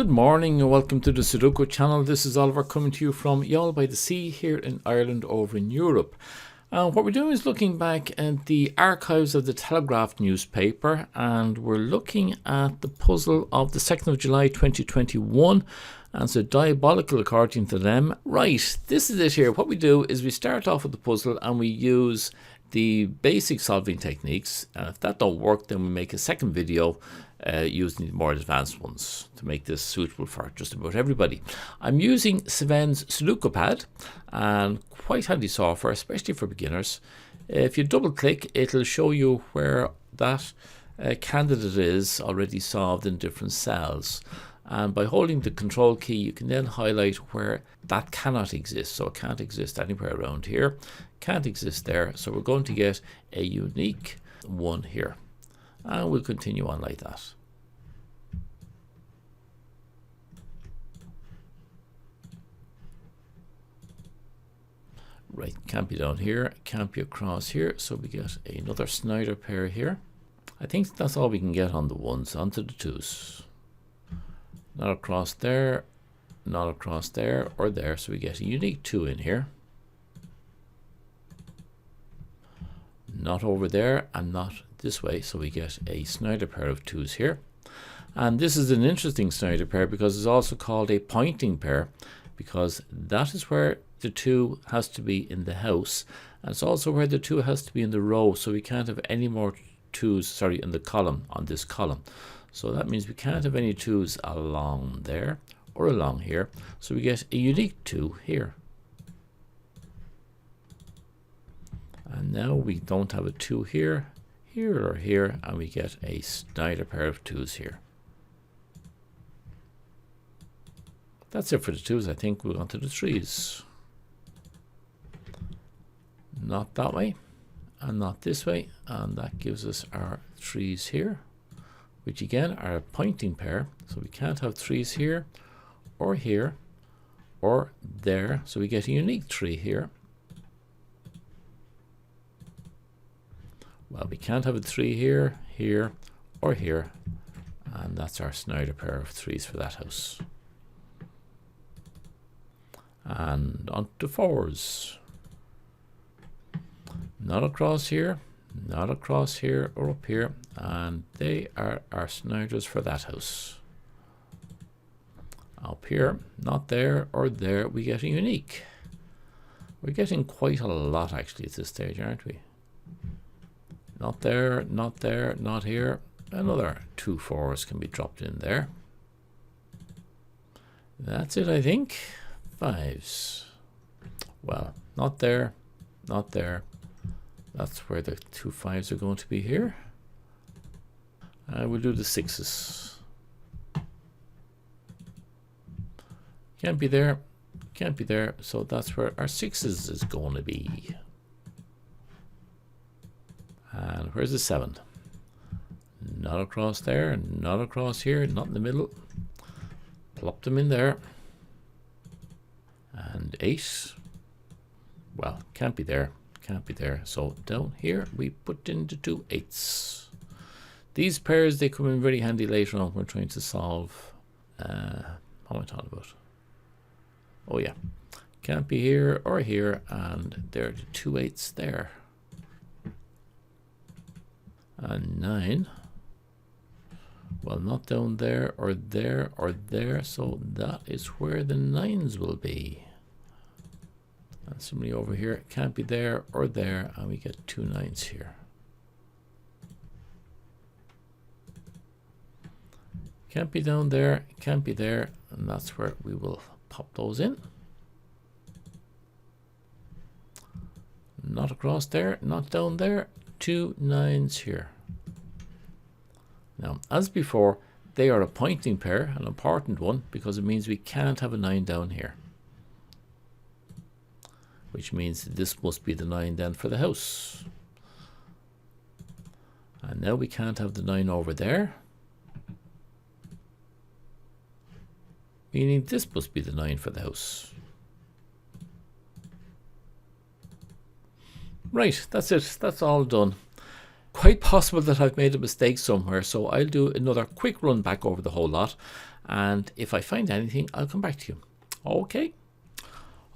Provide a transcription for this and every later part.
Good morning and welcome to the Sudoku channel. This is Oliver coming to you from Youghal by the Sea here in Ireland over in Europe. What we're doing is looking back at the archives of the Telegraph newspaper, and we're looking at the puzzle of the 2nd of July 2021, and so Diabolical according to them. Right, this is it here. What we do is we start off with the puzzle and we use the basic solving techniques, and if that don't work then we make a second video using the more advanced ones to make this suitable for just about everybody. I'm using Sven's Sudoku pad, and quite handy software, especially for beginners. If you double click, it'll show you where that candidate is already solved in different cells, and by holding the control key you can then highlight where that cannot exist. So it can't exist anywhere around here, can't exist there, so we're going to get a unique one here, and we'll continue on like that. Right, can't be down here, can't be across here, so we get another Snyder pair here. I think that's all we can get on the ones, onto the twos. Not across there, not across there or there, so we get a unique two in here. Not over there and not this way, so we get a Snyder pair of twos here. And this is an interesting Snyder pair because it's also called a pointing pair, because that is where the two has to be in the house, and it's also where the two has to be in the row, so we can't have any more twos, in the column, on this column. So that means we can't have any twos along there or along here, so we get a unique two here. And now we don't have a two here, here or here, and we get a Snyder pair of twos here. That's it for the twos. I think we'll go on to the threes. Not that way and not this way, and that gives us our threes here, which again are a pointing pair, so we can't have threes here or there, so we get a unique three here. Well, we can't have a three here, here or here, and that's our Snyder pair of threes for that house. And on to fours. Not across here or up here, and they are our Snyders for that house. Up here, not there or there, we get a unique. We're getting quite a lot actually at this stage, aren't we? Not there, not there, not here. Another two fours can be dropped in there. That's it, I think. Fives. Well, not there, not there. That's where the two fives are going to be here. We'll do the sixes. Can't be there, can't be there, so that's where our sixes is going to be. And where's the seven? Not across there, not across here, not in the middle. Plop them in there. And eight. Well, can't be there, can't be there. So down here we put in the two eights. These pairs, they come in very handy later on when we're trying to solve. What am I talking about? Oh yeah, can't be here or here, and there are the two eights there. And nine. Well, not down there or there or there, so that is where the nines will be. And somebody over here can't be there or there, and we get two nines here. Can't be down there, can't be there, and that's where we will pop those in. Not across there, not down there, two nines here. Now, as before, they are a pointing pair, an important one, because it means we can't have a 9 down here. Which means this must be the 9 then for the house. And now we can't have the 9 over there. Meaning this must be the 9 for the house. Right, that's it. That's all done. Quite possible that I've made a mistake somewhere, so I'll do another quick run back over the whole lot, and if I find anything, I'll come back to you. Okay.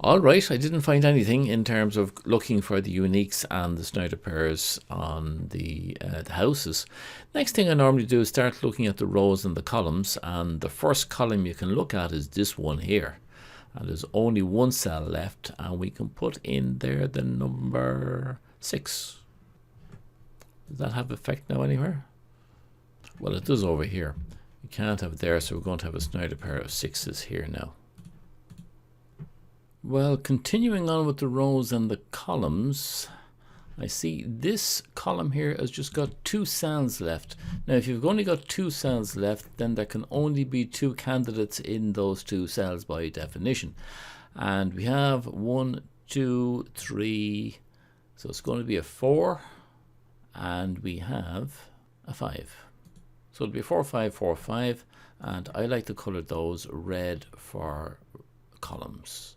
All right, I didn't find anything in terms of looking for the uniques and the Snyder pairs on the houses. Next thing I normally do is start looking at the rows and the columns, and the first column you can look at is this one here. And there's only one cell left, and we can put in there the number 6. Does that have effect now anywhere? Well, it does over here. You can't have it there, so we're going to have a Snyder pair of 6s here now. Well, continuing on with the rows and the columns, I see this column here has just got 2 cells left. Now, if you've only got 2 cells left, then there can only be 2 candidates in those 2 cells by definition. And we have 1, 2, 3, so it's going to be a 4, and we have a 5. So it'll be 4, 5, 4, 5, and I like to color those red for columns.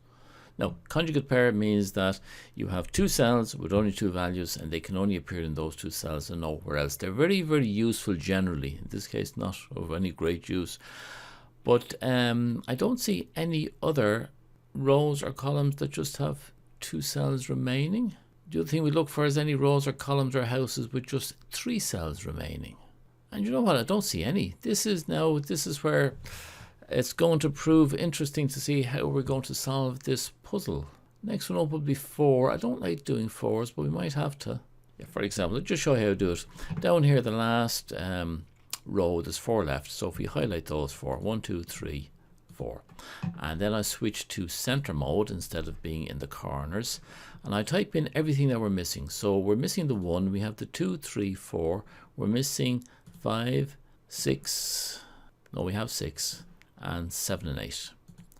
Now, conjugate pair means that you have 2 cells with only 2 values, and they can only appear in those 2 cells and nowhere else. They're very, very useful generally. In this case, not of any great use. But I don't see any other rows or columns that just have 2 cells remaining. The other thing we look for is any rows or columns or houses with just 3 cells remaining. And you know what? I don't see any. This is where it's going to prove interesting to see how we're going to solve this puzzle. Next one up will be 4. I don't like doing 4s, but we might have to. Yeah, for example, I'll just show you how to do it. Down here, the last row, there's 4 left. So if we highlight those 4, 1, 2, 3, 4. And then I switch to center mode instead of being in the corners. And I type in everything that we're missing. So we're missing the 1, we have the 2, 3, 4. We're missing 5, 6. No, we have 6. And 7 and 8.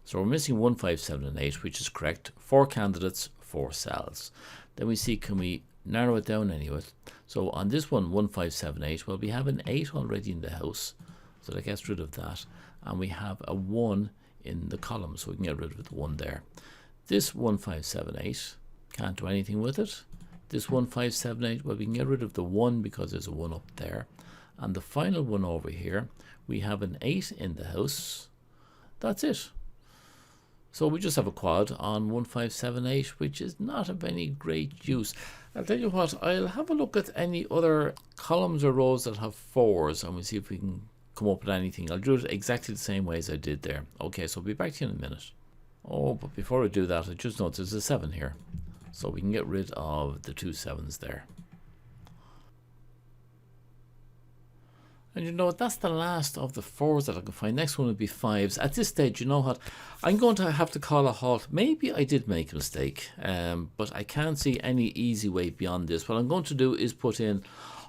So we're missing 1, 5, 7 and 8, which is correct. 4 candidates, 4 cells. Then we see, can we narrow it down anyway? So on this one, 1, 5, 7, 8, well, we have an 8 already in the house, so that gets rid of that. And we have a 1 in the column, so we can get rid of the 1 there. This 1, 5, 7, 8, can't do anything with it. This 1, 5, 7, 8, well, we can get rid of the 1 because there's a 1 up there. And the final one over here, we have an 8 in the house. That's it. So we just have a quad on 1, 5, 7, 8, which is not of any great use. I'll tell you what, I'll have a look at any other columns or rows that have 4s, and we'll see if we can come up with anything. I'll do it exactly the same way as I did there. Okay, so I'll be back to you in a minute. Oh, but before I do that, I just noticed there's a 7 here. So we can get rid of the 2 7s there. And you know what, that's the last of the 4s that I can find. Next one would be 5s. At this stage, you know what, I'm going to have to call a halt. Maybe I did make a mistake, but I can't see any easy way beyond this. What I'm going to do is put in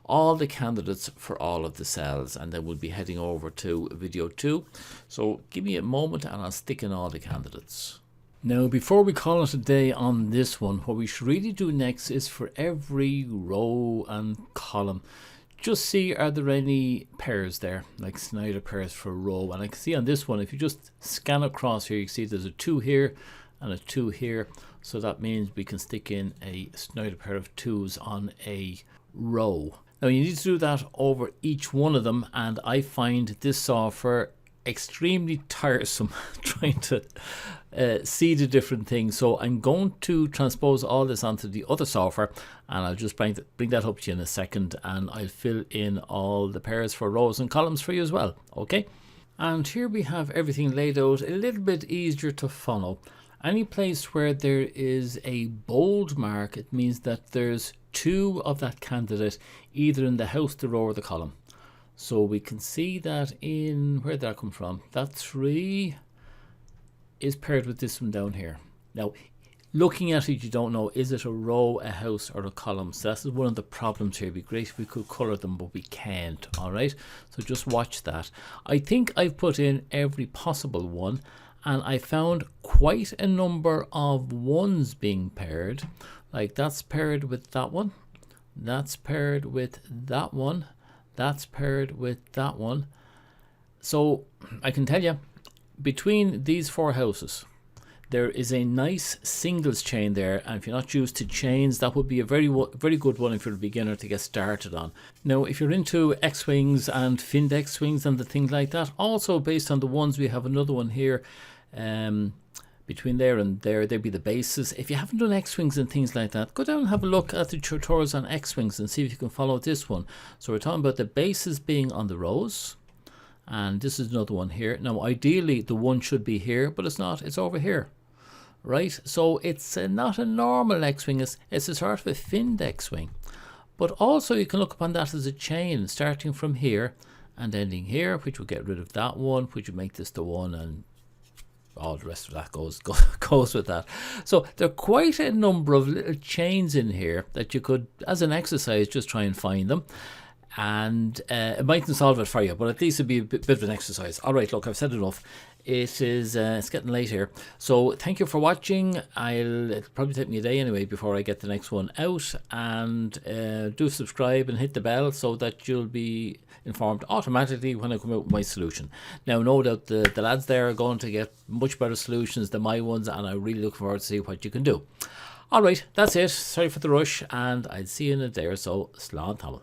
all the candidates for all of the cells, and then we'll be heading over to video 2. So give me a moment and I'll stick in all the candidates. Now, before we call it a day on this one, what we should really do next is for every row and column, just see, are there any pairs there, like Snyder pairs for a row? And I can see on this one, if you just scan across here, you can see there's a 2 here and a 2 here. So that means we can stick in a Snyder pair of 2s on a row. Now you need to do that over each one of them, and I find this software extremely tiresome trying to see the different things. So I'm going to transpose all this onto the other software, and I'll just bring that up to you in a second, and I'll fill in all the pairs for rows and columns for you as well. Okay, and here we have everything laid out a little bit easier to follow. Any place where there is a bold mark, it means that there's 2 of that candidate either in the house, the row, or the column. So we can see that in, where did that come from? That 3 is paired with this one down here. Now, looking at it, you don't know, is it a row, a house, or a column? So that's one of the problems here. It'd be great if we could color them, but we can't, all right? So just watch that. I think I've put in every possible one, and I found quite a number of 1s being paired. Like that's paired with that one, that's paired with that one, that's paired with that one. So I can tell you, between these 4 houses, there is a nice singles chain there, and if you're not used to chains, that would be a very good one if you're a beginner to get started on. Now if you're into X-wings and finned X-wings and the things like that, also based on the ones, we have another one here between there and there, they'd be the bases. If you haven't done X-wings and things like that, go down and have a look at the tutorials on X-wings and see if you can follow this one. So we're talking about the bases being on the rows, and this is another one here. Now ideally the one should be here, but it's not, it's over here. Right, so it's not a normal X-wing, it's a sort of a finned X-wing. But also you can look upon that as a chain, starting from here and ending here, which will get rid of that one, which would make this the one, and all the rest of that goes with that. So there are quite a number of little chains in here that you could, as an exercise, just try and find them. And it mightn't solve it for you, but at least it'd be a bit of an exercise. All right, look, I've said enough. It is it's getting late here, so thank you for watching. It'll probably take me a day anyway before I get the next one out, and do subscribe and hit the bell so that you'll be informed automatically when I come out with my solution. Now no doubt the lads there are going to get much better solutions than my ones, and I really look forward to see what you can do. All right, that's it. Sorry for the rush, and I'll see you in a day or so. Slán tamil.